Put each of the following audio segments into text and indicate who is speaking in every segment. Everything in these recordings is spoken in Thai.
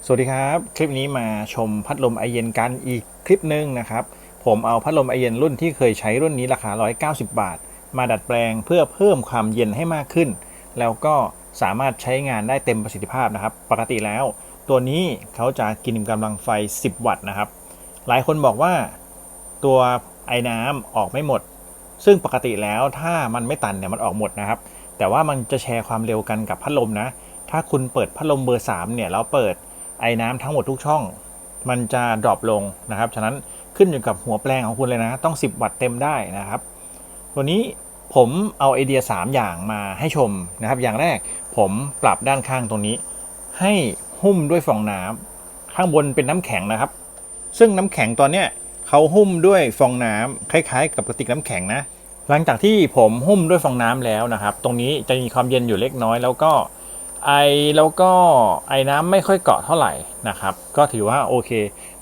Speaker 1: สวัสดีครับคลิปนี้มาชมพัดลมไอเย็นกันอีกคลิปหนึ่งนะครับผมเอาพัดลมไอเย็นรุ่นที่เคยใช้รุ่นนี้ราคา190 บาทมาดัดแปลงเพื่อเพิ่มความเย็นให้มากขึ้นแล้วก็สามารถใช้งานได้เต็มประสิทธิภาพนะครับปกติแล้วตัวนี้เขาจะกินกำลังไฟ10 วัตต์นะครับหลายคนบอกว่าตัวไอ้น้ำออกไม่หมดซึ่งปกติแล้วถ้ามันไม่ตันเนี่ยมันออกหมดนะครับแต่ว่ามันจะแชร์ความเร็วกันกับพัดลมนะถ้าคุณเปิดพัดลมเบอร์3เนี่ยแล้วเปิดไอ้น้ำทั้งหมดทุกช่องมันจะดรอปลงนะครับฉะนั้นขึ้นอยู่กับหัวแปลงของคุณเลยนะต้อง10 วัตต์เต็มได้นะครับตัวนี้ผมเอาไอเดีย3อย่างมาให้ชมนะครับอย่างแรกผมปรับด้านข้างตรงนี้ให้หุ้มด้วยฟองน้ำข้างบนเป็นน้ำแข็งนะครับซึ่งน้ำแข็งตอนเนี้ยเขาหุ้มด้วยฟองน้ำคล้ายๆกับกระติกน้ำแข็งนะหลังจากที่ผมหุ้มด้วยฟองน้ำแล้วนะครับตรงนี้จะมีความเย็นอยู่เล็กน้อยแล้วก็ไอน้ำไม่ค่อยเกาะเท่าไหร่นะครับก็ถือว่าโอเค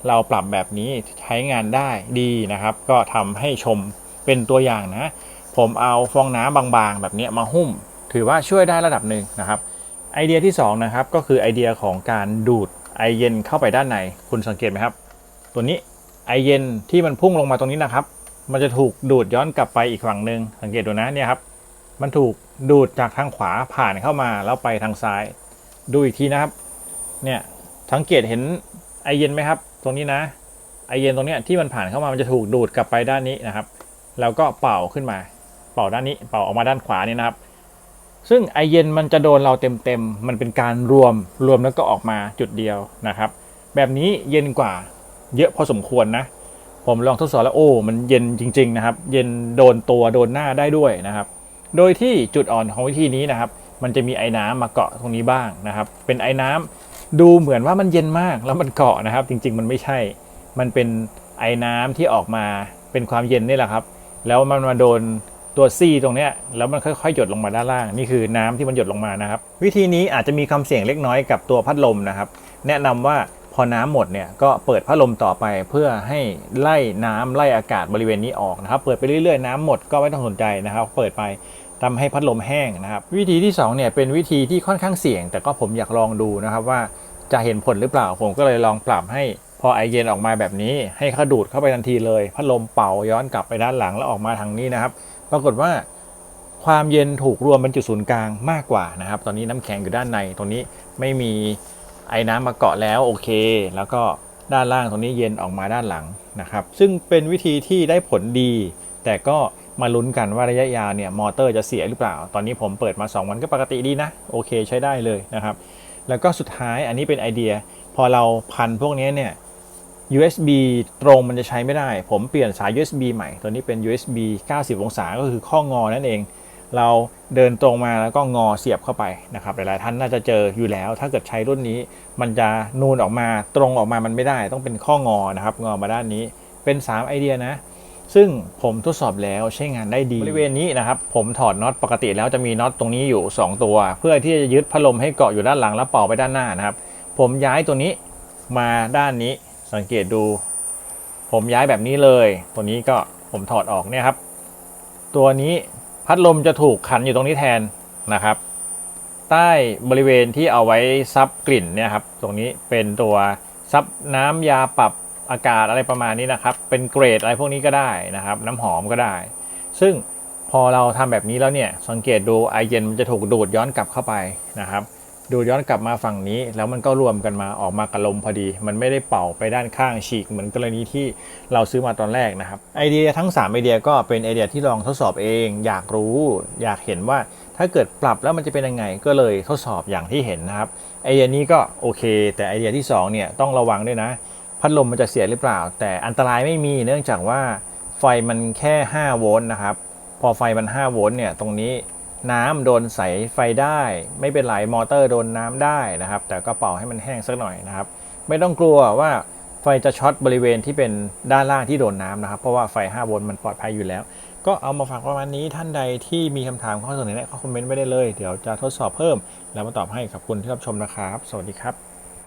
Speaker 1: เราปรับแบบนี้ใช้งานได้ดีนะครับก็ทำให้ชมเป็นตัวอย่างนะผมเอาฟองน้ำบางๆแบบนี้มาหุ้มถือว่าช่วยได้ระดับหนึ่งนะครับไอเดียที่2นะครับก็คือไอเดียของการดูดไอเย็นเข้าไปด้านในคุณสังเกตไหมครับตัวนี้ไอเย็นที่มันพุ่งลงมาตรงนี้นะครับมันจะถูกดูดย้อนกลับไปอีกฝั่งหนึ่งสังเกตดูนะเนี่ยครับมันถูกดูดจากทางขวาผ่านเข้ามาแล้วไปทางซ้ายดูอีกทีนะครับเนี่ยสังเกตเห็นไอเย็นไหมครับตรงนี้นะไอเย็นตรงนี้ที่มันผ่านเข้ามามันจะถูกดูดกลับไปด้านนี้นะครับแล้วก็เป่าขึ้นมาเป่าด้านนี้เป่าออกมาด้านขวานี่นะครับซึ่งไอเย็นมันจะโดนเราเต็มๆมันเป็นการรวมแล้วก็ออกมาจุดเดียวนะครับแบบนี้เย็นกว่าเยอะพอสมควรนะผมลองทดสอบแล้วโอ้มันเย็นจริงๆนะครับเย็นโดนตัวโดนหน้าได้ด้วยนะครับโดยที่จุดอ่อนของวิธีนี้นะครับมันจะมีไอ้น้ำมาเกาะตรงนี้บ้างนะครับเป็นไอ้น้ำดูเหมือนว่ามันเย็นมากแล้วมันเกาะนะครับจริงๆมันไม่ใช่มันเป็นไอ้น้ำที่ออกมาเป็นความเย็นนี่แหละครับแล้วมันมาโดนตัวซี่ตรงเนี้ยแล้วมันค่อยๆหยดลงมาด้านล่างนี่คือน้ำที่มันหยดลงมานะครับวิธีนี้อาจจะมีความเสี่ยงเล็กน้อยกับตัวพัดลมนะครับแนะนำว่าพอน้ำหมดเนี่ยก็เปิดพัดลมต่อไปเพื่อให้ไล่น้ำไล่อากาศบริเวณนี้ออกนะครับเปิดไปเรื่อยๆน้ำหมดก็ไม่ต้องสนใจนะครับเปิดไปทำให้พัดลมแห้งนะครับวิธีที่2เนี่ยเป็นวิธีที่ค่อนข้างเสี่ยงแต่ก็ผมอยากลองดูนะครับว่าจะเห็นผลหรือเปล่าผมก็เลยลองปรับให้พอไอเย็นออกมาแบบนี้ให้เขาดูดเข้าไปทันทีเลยพัดลมเป่าย้อนกลับไปด้านหลังแล้วออกมาทางนี้นะครับปรากฏว่าความเย็นถูกรวมเป็นจุดศูนย์กลางมากกว่านะครับตอนนี้น้ำแข็งอยู่ด้านในตรงนี้ไม่มีไอ้น้ำมาเกาะแล้วโอเคแล้วก็ด้านล่างตรงนี้เย็นออกมาด้านหลังนะครับซึ่งเป็นวิธีที่ได้ผลดีแต่ก็มาลุ้นกันว่าระยะยาวเนี่ยมอเตอร์จะเสียหรือเปล่าตอนนี้ผมเปิดมา2 วันก็ปกติดีนะโอเคใช้ได้เลยนะครับแล้วก็สุดท้ายอันนี้เป็นไอเดียพอเราพันพวกนี้เนี่ย USB ตรงมันจะใช้ไม่ได้ผมเปลี่ยนสาย USB ใหม่ตัวนี้เป็น USB 90 องศาก็คือข้องอนั่นเองเราเดินตรงมาแล้วก็งอเสียบเข้าไปนะครับหลายๆท่านน่าจะเจออยู่แล้วถ้าเกิดใช้รุ่นนี้มันจะนูนออกมาตรงออกมามันไม่ได้ต้องเป็นข้องอนะครับงอมาด้านนี้เป็น3ไอเดียนะซึ่งผมทดสอบแล้วใช้งานได้ดีบริเวณนี้นะครับผมถอดน็อตปกติแล้วจะมีน็อตตรงนี้อยู่2ตัวเพื่อที่จะยึดพัดลมให้เกาะอยู่ด้านหลังแล้วเป่าไปด้านหน้านะครับผมย้ายตัวนี้มาด้านนี้สังเกตดูผมย้ายแบบนี้เลยตัวนี้ก็ผมถอดออกเนี่ยครับตัวนี้พัดลมจะถูกขันอยู่ตรงนี้แทนนะครับใต้บริเวณที่เอาไว้ซับกลิ่นเนี่ยครับตรงนี้เป็นตัวซับน้ำยาปรับอากาศอะไรประมาณนี้นะครับเป็นเกรดอะไรพวกนี้ก็ได้นะครับน้ำหอมก็ได้ซึ่งพอเราทำแบบนี้แล้วเนี่ยสังเกตดูไอเย็นมันจะถูกดูดย้อนกลับเข้าไปนะครับดูดย้อนกลับมาฝั่งนี้แล้วมันก็รวมกันมาออกมากระลมพอดีมันไม่ได้เป่าไปด้านข้างฉีกเหมือนกรณีที่เราซื้อมาตอนแรกนะครับไอเดียทั้ง3ไอเดียก็เป็นไอเดียที่ลองทดสอบเองอยากรู้อยากเห็นว่าถ้าเกิดปรับแล้วมันจะเป็นยังไงก็เลยทดสอบอย่างที่เห็นนะครับไอเดียนี้ก็โอเคแต่ไอเดียที่2เนี่ยต้องระวังด้วยนะพัดลมมันจะเสียหรือเปล่าแต่อันตรายไม่มีเนื่องจากว่าไฟมันแค่5 โวลต์นะครับพอไฟมัน5 โวลต์เนี่ยตรงนี้น้ำโดนสายไฟได้ไม่เป็นไรมอเตอร์โดนน้ำได้นะครับแต่ก็เป่าให้มันแห้งสักหน่อยนะครับไม่ต้องกลัวว่าไฟจะช็อตบริเวณที่เป็นด้านล่างที่โดนน้ำนะครับเพราะว่าไฟ5 โวลต์มันปลอดภัยอยู่แล้วก็เอามาฝากประมาณนี้ท่านใดที่มีคำถามข้อเสนอแนะก็คอมเมนต์ไว้ได้เลยเดี๋ยวจะทดสอบเพิ่มแล้วมาตอบให้ขอบคุณที่รับชมนะครับสวัสดีครับ